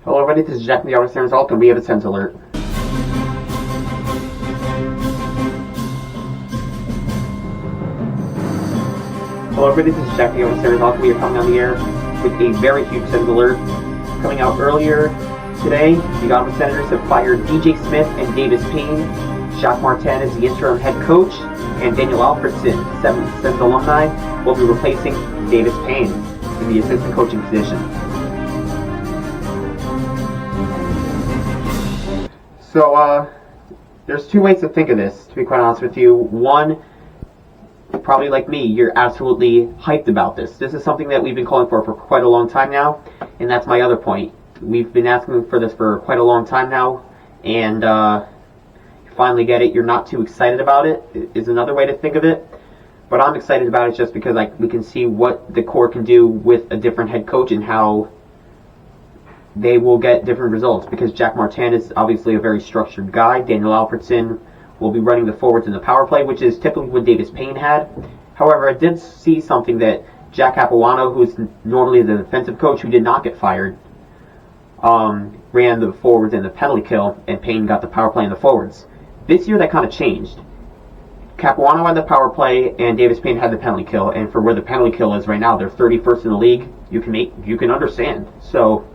Hello everybody, this is Jack from the Sens Alert, and we have a Sens Alert. Hello everybody, this is Jack from the Sens Alert. We are coming on the air with a very huge Sens Alert. Coming out earlier today, the Ottawa Senators have fired DJ Smith and Davis Payne. Jacques Martin is the interim head coach, and Daniel Alfredson, Sens alumni, will be replacing Davis Payne in the assistant coaching position. So, there's two ways to think of this, to be quite honest with you. One, probably like me, you're absolutely hyped about this. This is something that we've been calling for quite a long time now, and that's my other point. We've been asking for this for quite a long time now, and you finally get it. You're not too excited about it, is another way to think of it. But I'm excited about it just because we can see what the core can do with a different head coach and how they will get different results, because Jacques Martin is obviously a very structured guy. Daniel Alfredson will be running the forwards in the power play, which is typically what Davis Payne had. However, I did see something that Jack Capuano, who is normally the defensive coach who did not get fired, ran the forwards in the penalty kill, and Payne got the power play in the forwards. This year that kind of changed. Capuano had the power play, and Davis Payne had the penalty kill, and for where the penalty kill is right now, they're 31st in the league. You can understand. So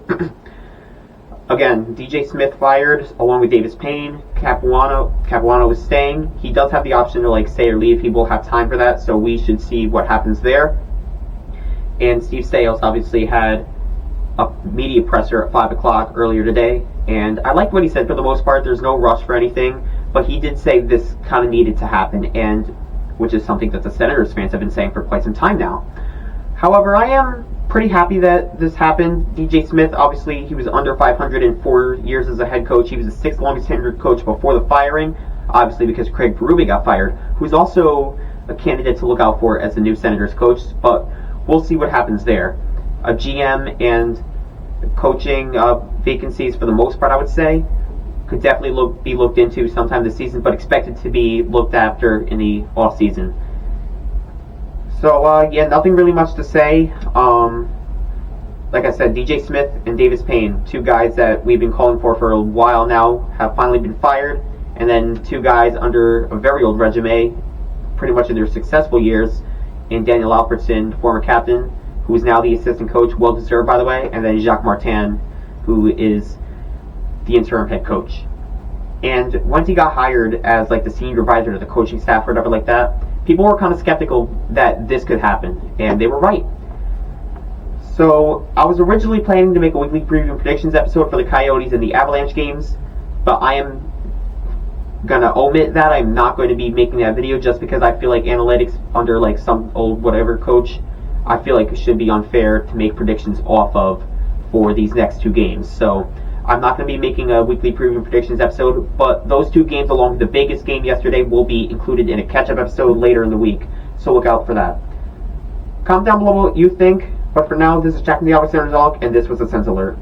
again, DJ Smith fired along with Davis Payne. Capuano is staying. He does have the option to stay or leave. He will have time for that, so we should see what happens there. And Steve Sales obviously had a media presser at 5 o'clock earlier today, and I liked what he said for the most part. There's no rush for anything, but he did say this kind of needed to happen, and which is something that the Senators fans have been saying for quite some time now. However, I am pretty happy that this happened. DJ Smith, obviously, he was under 500 in 4 years as a head coach. He was the 6th longest tenured coach before the firing, obviously because Craig Berube got fired, who's also a candidate to look out for as the new Senators coach, but we'll see what happens there. A GM and coaching vacancies, for the most part, I would say, could definitely be looked into sometime this season, but expected to be looked after in the off season. So, yeah, nothing really much to say. Like I said, DJ Smith and Davis Payne, two guys that we've been calling for a while now, have finally been fired. And then two guys under a very old resume, pretty much in their successful years, in Daniel Alfredson, former captain, who is now the assistant coach, well-deserved, by the way, and then Jacques Martin, who is the interim head coach. And once he got hired as the senior advisor to the coaching staff or whatever like that, people were kind of skeptical that this could happen, and they were right. So I was originally planning to make a weekly preview and predictions episode for the Coyotes and the Avalanche games, but I am going to omit that. I'm not going to be making that video just because I feel like analytics under some old whatever coach, I feel like it should be unfair to make predictions off of for these next two games. So I'm not going to be making a weekly preview and predictions episode, but those two games along with the biggest game yesterday will be included in a catch-up episode later in the week. So look out for that. Comment down below what you think, but for now, this is Jack from the Sens Alert, and this was a Sens Alert.